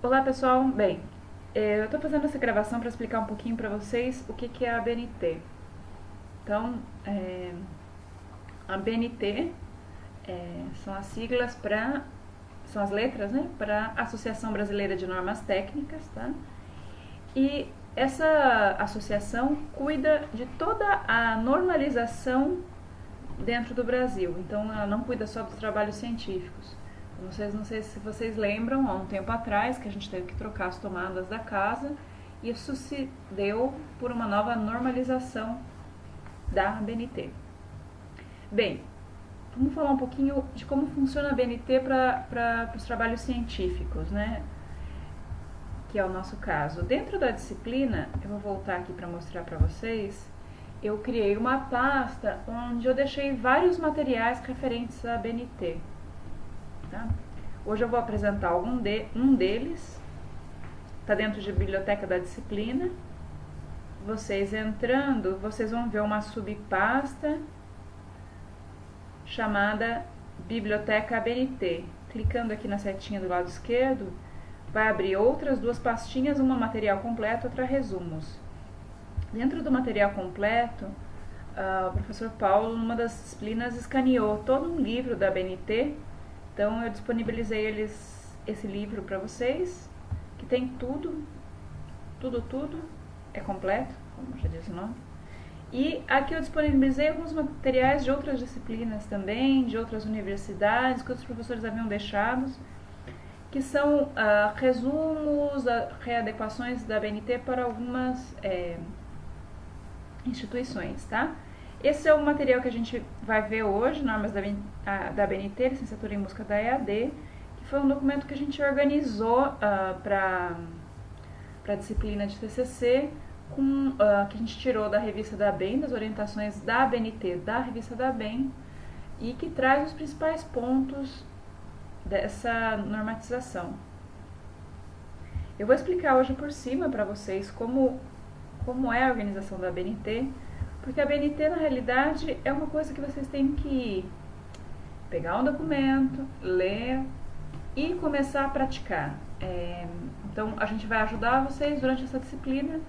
Olá pessoal, bem, eu estou fazendo essa gravação para explicar um pouquinho para vocês o que é a ABNT. Então, a ABNT são as siglas para, são as letras, né, para Associação Brasileira de Normas Técnicas, tá? E essa associação cuida de toda a normalização dentro do Brasil, então ela não cuida só dos trabalhos científicos. Não sei se vocês lembram, há um tempo atrás, que a gente teve que trocar as tomadas da casa, e isso se deu por uma nova normalização da ABNT. Bem, vamos falar um pouquinho de como funciona a ABNT para os trabalhos científicos, né? Que é o nosso caso. Dentro da disciplina, eu vou voltar aqui para mostrar para vocês, eu criei uma pasta onde eu deixei vários materiais referentes à ABNT. Tá? Hoje eu vou apresentar um deles, está dentro de biblioteca da disciplina. Vocês entrando, vocês vão ver uma subpasta chamada Biblioteca ABNT. Clicando aqui na setinha do lado esquerdo, vai abrir outras duas pastinhas, uma material completo, outra resumos. Dentro do material completo, o professor Paulo, numa das disciplinas, escaneou todo um livro da ABNT. Então eu disponibilizei esse livro para vocês, que tem tudo, é completo, como já diz o nome. E aqui eu disponibilizei alguns materiais de outras disciplinas também, de outras universidades, que outros professores haviam deixado, que são resumos, readequações da ABNT para algumas instituições, tá? Esse é o material que a gente vai ver hoje, normas da ABNT, licenciatura em música da EAD, que foi um documento que a gente organizou para a disciplina de TCC, que a gente tirou da revista da ABEM, das orientações da ABNT da revista da ABEM, e que traz os principais pontos dessa normatização. Eu vou explicar hoje por cima para vocês como é a organização da ABNT, porque a ABNT, na realidade, é uma coisa que vocês têm que pegar um documento, ler e começar a praticar. Então, a gente vai ajudar vocês durante essa disciplina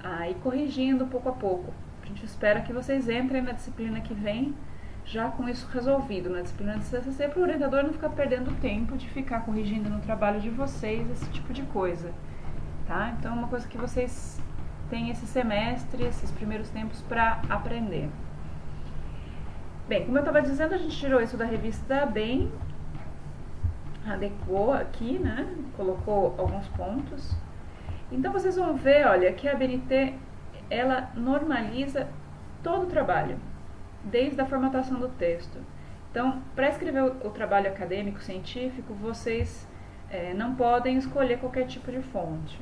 a ir corrigindo pouco a pouco. A gente espera que vocês entrem na disciplina que vem já com isso resolvido, na disciplina de CCC, para o orientador não ficar perdendo tempo de ficar corrigindo no trabalho de vocês esse tipo de coisa. Tá? Então, é uma coisa que vocês tem esse semestre, esses primeiros tempos para aprender. Bem, como eu estava dizendo, a gente tirou isso da revista da ABEM, adequou aqui, né? Colocou alguns pontos. Então vocês vão ver, olha, que a ABNT, ela normaliza todo o trabalho, desde a formatação do texto. Então, para escrever o trabalho acadêmico, científico, vocês não podem escolher qualquer tipo de fonte.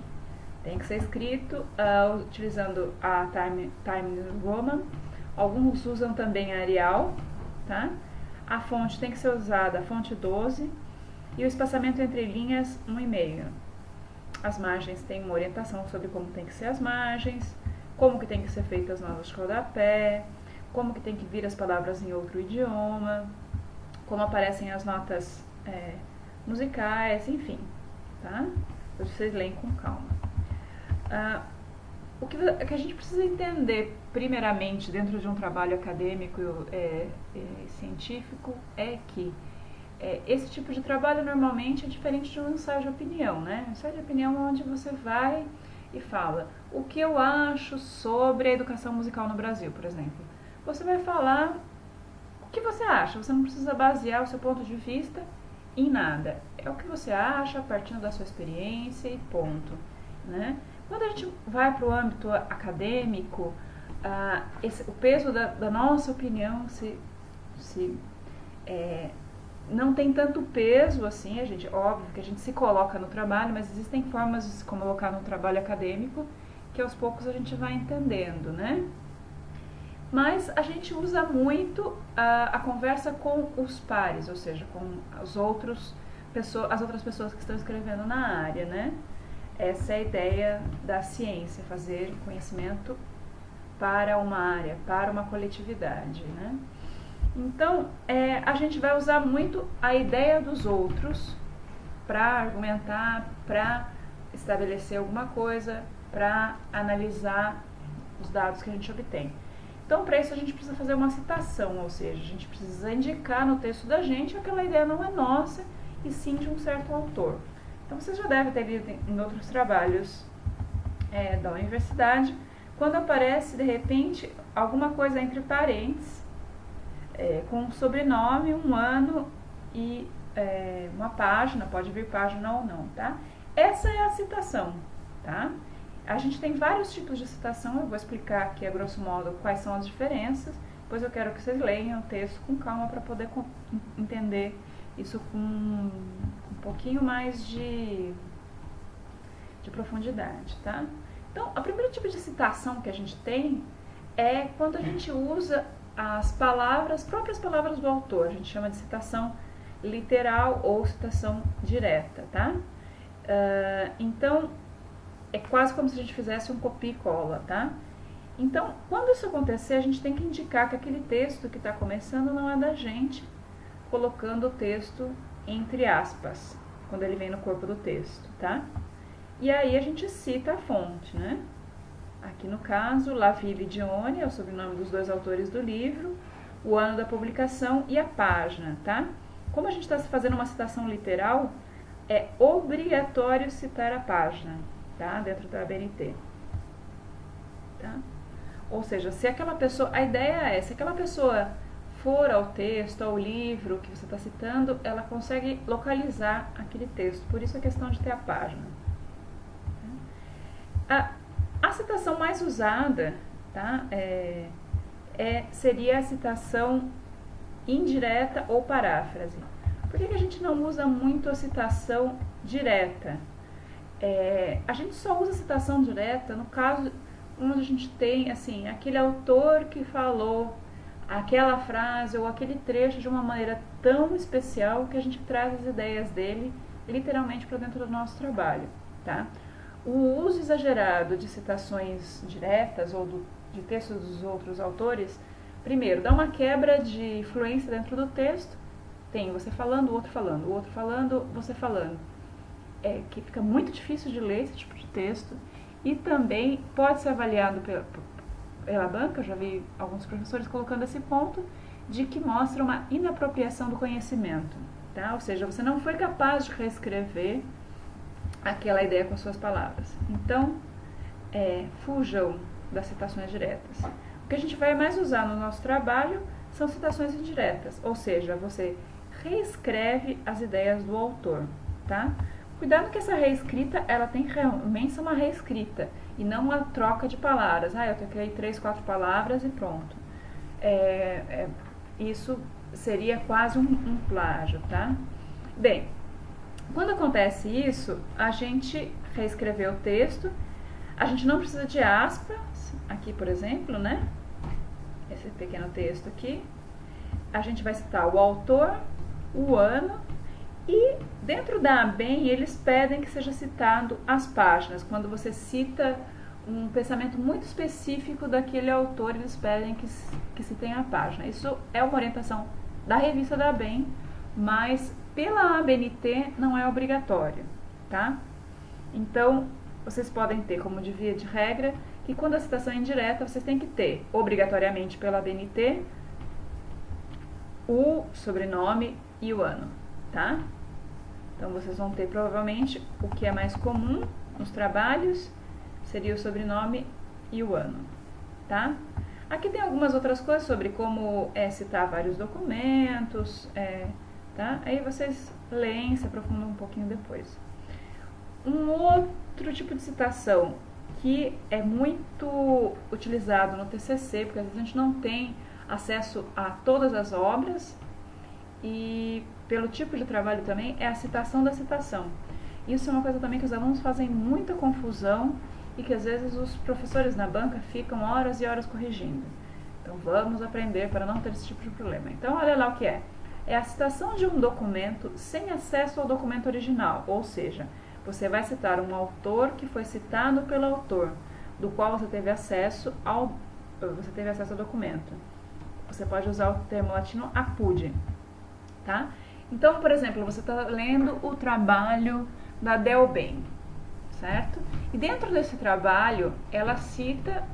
Tem que ser escrito utilizando a Times Roman. Alguns usam também a Arial, tá? A fonte tem que ser usada a fonte 12 e o espaçamento entre linhas 1,5. As margens têm uma orientação sobre como tem que ser as margens, como que tem que ser feitas as notas de rodapé, como que tem que vir as palavras em outro idioma, como aparecem as notas musicais, enfim, tá? Vocês leem com calma. O que a gente precisa entender, primeiramente, dentro de um trabalho acadêmico e científico, é que esse tipo de trabalho normalmente é diferente de um ensaio de opinião, né? Um ensaio de opinião é onde você vai e fala o que eu acho sobre a educação musical no Brasil, por exemplo. Você vai falar o que você acha, você não precisa basear o seu ponto de vista em nada. É o que você acha, partindo da sua experiência e ponto, né? Quando a gente vai para o âmbito acadêmico, o peso da nossa opinião não tem tanto peso assim, óbvio que a gente se coloca no trabalho, mas existem formas de se colocar no trabalho acadêmico que aos poucos a gente vai entendendo, né? Mas a gente usa muito a conversa com os pares, ou seja, com as outras pessoas que estão escrevendo na área, né? Essa é a ideia da ciência, fazer conhecimento para uma área, para uma coletividade, né? Então, a gente vai usar muito a ideia dos outros para argumentar, para estabelecer alguma coisa, para analisar os dados que a gente obtém. Então, para isso a gente precisa fazer uma citação, ou seja, a gente precisa indicar no texto da gente que aquela ideia não é nossa, e sim de um certo autor. Então, vocês já devem ter lido em outros trabalhos da universidade, quando aparece, de repente, alguma coisa entre parênteses, com um sobrenome, um ano e uma página, pode vir página ou não, tá? Essa é a citação, tá? A gente tem vários tipos de citação, eu vou explicar aqui a grosso modo quais são as diferenças, depois eu quero que vocês leiam o texto com calma para poder entender isso com um pouquinho mais de profundidade, tá? Então, o primeiro tipo de citação que a gente tem é quando a gente usa as próprias palavras do autor, a gente chama de citação literal ou citação direta, tá? Então, é quase como se a gente fizesse um copia e cola, tá? Então, quando isso acontecer, a gente tem que indicar que aquele texto que está começando não é da gente, colocando o texto entre aspas, quando ele vem no corpo do texto, tá? E aí a gente cita a fonte, né? Aqui no caso, Laville e Dione é o sobrenome dos dois autores do livro, o ano da publicação e a página, tá? Como a gente está fazendo uma citação literal, é obrigatório citar a página, tá? Dentro da ABNT, tá? Ou seja, se aquela pessoa, a ideia é, se aquela pessoa for ao texto, ao livro que você está citando, ela consegue localizar aquele texto, por isso a questão de ter a página. A citação mais usada, tá? Seria a citação indireta ou paráfrase. Por que a gente não usa muito a citação direta? A gente só usa a citação direta no caso onde a gente tem, assim, aquele autor que falou aquela frase ou aquele trecho de uma maneira tão especial que a gente traz as ideias dele literalmente para dentro do nosso trabalho, tá? O uso exagerado de citações diretas ou de textos dos outros autores, primeiro, dá uma quebra de fluência dentro do texto, tem você falando, o outro falando, você falando. Que fica muito difícil de ler esse tipo de texto e também pode ser avaliado pela banca, eu já vi alguns professores colocando esse ponto, de que mostra uma inapropriação do conhecimento, tá? Ou seja, você não foi capaz de reescrever aquela ideia com as suas palavras. Então, fujam das citações diretas. O que a gente vai mais usar no nosso trabalho são citações indiretas, ou seja, você reescreve as ideias do autor, tá? Cuidado que essa reescrita, ela tem realmente uma reescrita e não uma troca de palavras. Eu troquei 3, 4 palavras e pronto. Isso seria quase um plágio, tá? Bem, quando acontece isso, a gente reescreveu o texto, a gente não precisa de aspas, aqui por exemplo, né? Esse pequeno texto aqui. A gente vai citar o autor, o ano e dentro da ABEM eles pedem que seja citado as páginas. Quando você cita um pensamento muito específico daquele autor, eles pedem que citem a página. Isso é uma orientação da revista da ABEM, mas pela ABNT não é obrigatório, tá? Então, vocês podem ter como de via de regra que quando a citação é indireta, vocês têm que ter, obrigatoriamente pela ABNT, o sobrenome e o ano, tá? Então, vocês vão ter provavelmente o que é mais comum nos trabalhos, seria o sobrenome e o ano, tá? Aqui tem algumas outras coisas sobre como citar vários documentos, tá? Aí vocês leem, se aprofundam um pouquinho depois. Um outro tipo de citação que é muito utilizado no TCC, porque às vezes a gente não tem acesso a todas as obras e pelo tipo de trabalho também, é a citação da citação. Isso é uma coisa também que os alunos fazem muita confusão e que às vezes os professores na banca ficam horas e horas corrigindo. Então vamos aprender para não ter esse tipo de problema. Então olha lá o que é. É a citação de um documento sem acesso ao documento original, ou seja, você vai citar um autor que foi citado pelo autor, do qual você teve acesso ao documento. Você pode usar o termo latino apud, tá? Então, por exemplo, você está lendo o trabalho da Delben, certo? E dentro desse trabalho, ela cita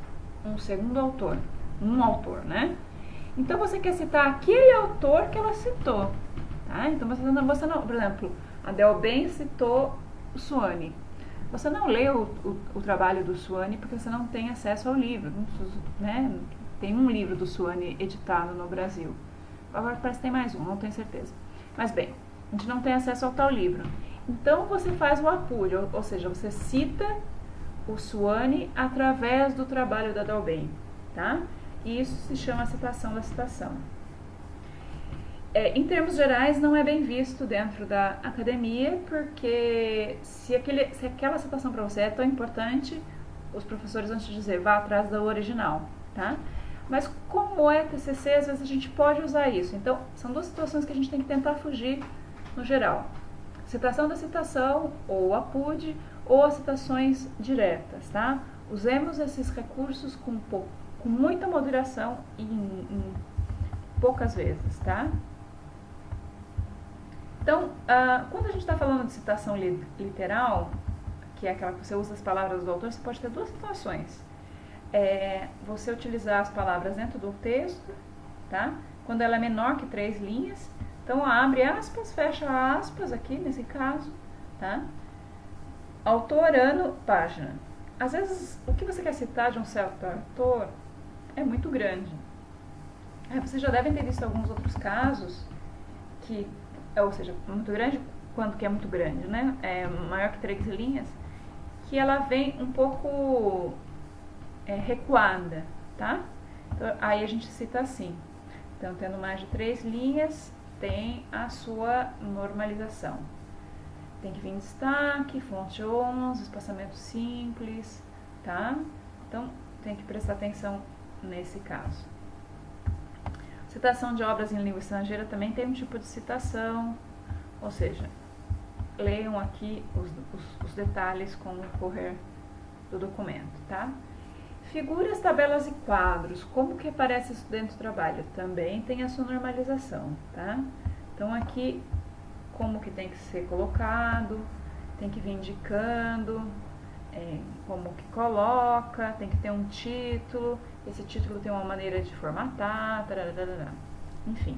um segundo autor, um autor, né? Então, você quer citar aquele autor que ela citou, tá? Então, você não, por exemplo, a Delben citou o Suani. Você não lê o trabalho do Suani porque você não tem acesso ao livro, né? Tem um livro do Suani editado no Brasil. Agora parece que tem mais um, não tenho certeza. Mas bem, a gente não tem acesso ao tal livro. Então você faz o apúdio, ou seja, você cita o Suani através do trabalho da Delben, tá? E isso se chama citação da citação. Em termos gerais, não é bem visto dentro da academia, porque se aquela citação para você é tão importante, os professores vão te dizer, vá atrás da original, tá? Mas como é TCC, às vezes a gente pode usar isso. Então, são duas situações que a gente tem que tentar fugir no geral. Citação da citação, ou APUD, ou as citações diretas, tá? Usemos esses recursos com muita moderação e em poucas vezes, tá? Então, quando a gente está falando de citação literal, que é aquela que você usa as palavras do autor, você pode ter duas situações. Você utilizar as palavras dentro do texto, tá? Quando ela é menor que 3 linhas. Então, abre aspas, fecha aspas aqui, nesse caso, tá? Autor, ano, página. Às vezes, o que você quer citar de um certo autor é muito grande. Vocês já devem ter visto alguns outros casos ou seja, muito grande, quando que é muito grande, né? É maior que 3 linhas, que ela vem um pouco recuada, tá? Então, aí a gente cita assim. Então, tendo mais de 3 linhas, tem a sua normalização. Tem que vir em destaque, fonte 11, espaçamento simples, tá? Então, tem que prestar atenção nesse caso. Citação de obras em língua estrangeira também tem um tipo de citação, ou seja, leiam aqui os detalhes com o correr do documento, tá? Figuras, tabelas e quadros, como que aparece isso dentro do trabalho? Também tem a sua normalização, tá? Então aqui, como que tem que ser colocado, tem que vir indicando, como que coloca, tem que ter um título, esse título tem uma maneira de formatar, tararara, enfim.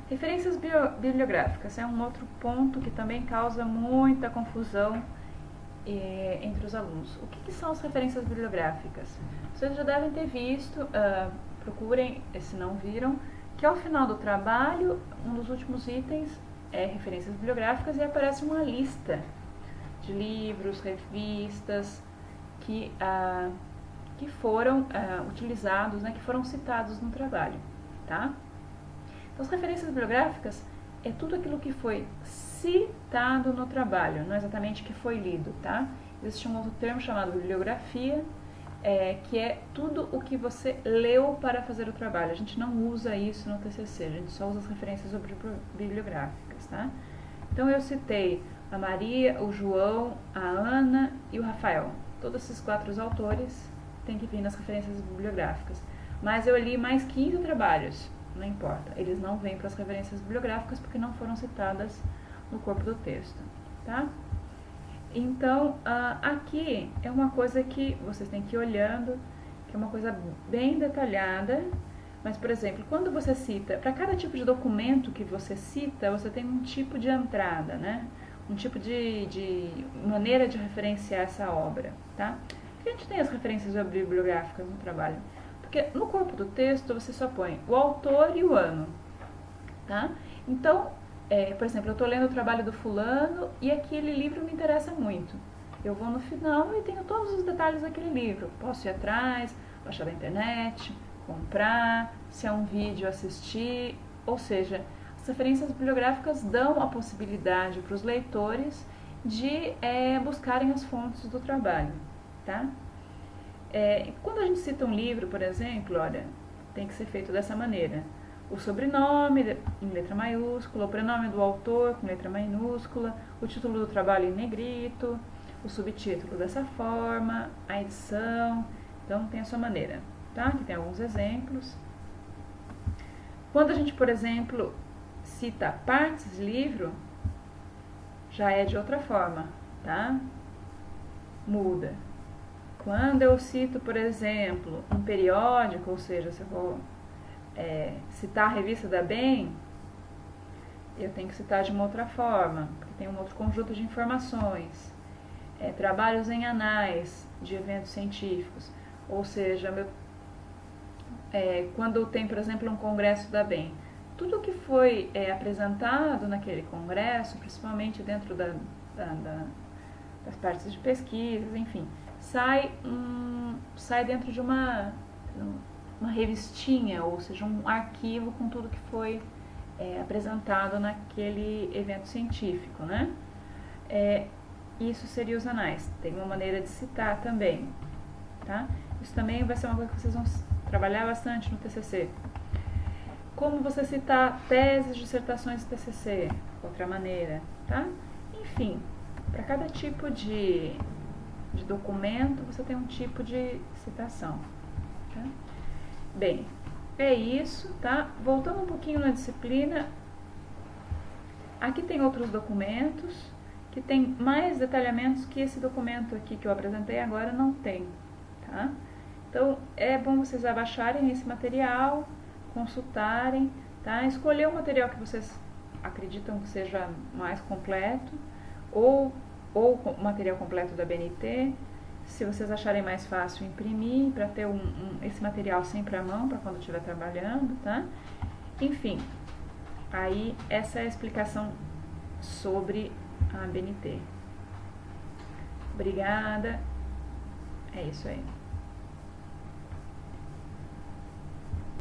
Referências bibliográficas é um outro ponto que também causa muita confusão entre os alunos. O que são as referências bibliográficas? Vocês já devem ter visto, procurem, se não viram, que ao final do trabalho, um dos últimos itens é referências bibliográficas e aparece uma lista de livros, revistas que foram utilizados, né, que foram citados no trabalho, tá? Então, as referências bibliográficas é tudo aquilo que foi citado no trabalho, não exatamente que foi lido, tá? Existe um outro termo chamado bibliografia, que é tudo o que você leu para fazer o trabalho. A gente não usa isso no TCC, a gente só usa as referências bibliográficas, tá? Então, eu citei a Maria, o João, a Ana e o Rafael. Todos esses 4 autores têm que vir nas referências bibliográficas. Mas eu li mais 15 trabalhos, não importa. Eles não vêm para as referências bibliográficas porque não foram citadas no corpo do texto, tá? Então, aqui é uma coisa que vocês têm que ir olhando, que é uma coisa bem detalhada. Mas, por exemplo, quando você cita, para cada tipo de documento que você cita, você tem um tipo de entrada, né? Um tipo de maneira de referenciar essa obra, tá? Por que a gente tem as referências bibliográficas no trabalho? Porque no corpo do texto você só põe o autor e o ano, tá? Então, por exemplo, eu estou lendo o trabalho do fulano e aquele livro me interessa muito. Eu vou no final e tenho todos os detalhes daquele livro. Posso ir atrás, baixar da internet, comprar, se é um vídeo, assistir, ou seja, as referências bibliográficas dão a possibilidade para os leitores de buscarem as fontes do trabalho, tá? Quando a gente cita um livro, por exemplo, olha, tem que ser feito dessa maneira. O sobrenome em letra maiúscula, o prenome do autor com letra minúscula, o título do trabalho em negrito, o subtítulo dessa forma, a edição, então tem a sua maneira, tá? Aqui tem alguns exemplos. Quando a gente, por exemplo, cita partes do livro, já é de outra forma, tá? Muda. Quando eu cito, por exemplo, um periódico, ou seja, se eu vou citar a revista da Bem, eu tenho que citar de uma outra forma, porque tem um outro conjunto de informações. Trabalhos em anais de eventos científicos, ou seja, quando tem, por exemplo, um congresso da Bem, tudo que foi apresentado naquele congresso, principalmente dentro das partes de pesquisas, enfim, sai dentro de uma revistinha, ou seja, um arquivo com tudo que foi apresentado naquele evento científico, né? Isso seria os anais. Tem uma maneira de citar também, tá? Isso também vai ser uma coisa que vocês vão trabalhar bastante no TCC. Como você citar teses, dissertações do TCC, outra maneira, tá? Enfim, para cada tipo de documento, você tem um tipo de citação, tá? Bem, é isso, tá? Voltando um pouquinho na disciplina, aqui tem outros documentos que tem mais detalhamentos que esse documento aqui que eu apresentei agora não tem, tá? Então, é bom vocês abaixarem esse material, consultarem, tá? Escolher o material que vocês acreditam que seja mais completo, ou o material completo da BNT, se vocês acharem mais fácil imprimir, para ter esse material sempre à mão, para quando estiver trabalhando, tá? Enfim, aí essa é a explicação sobre a BNT. Obrigada, é isso aí.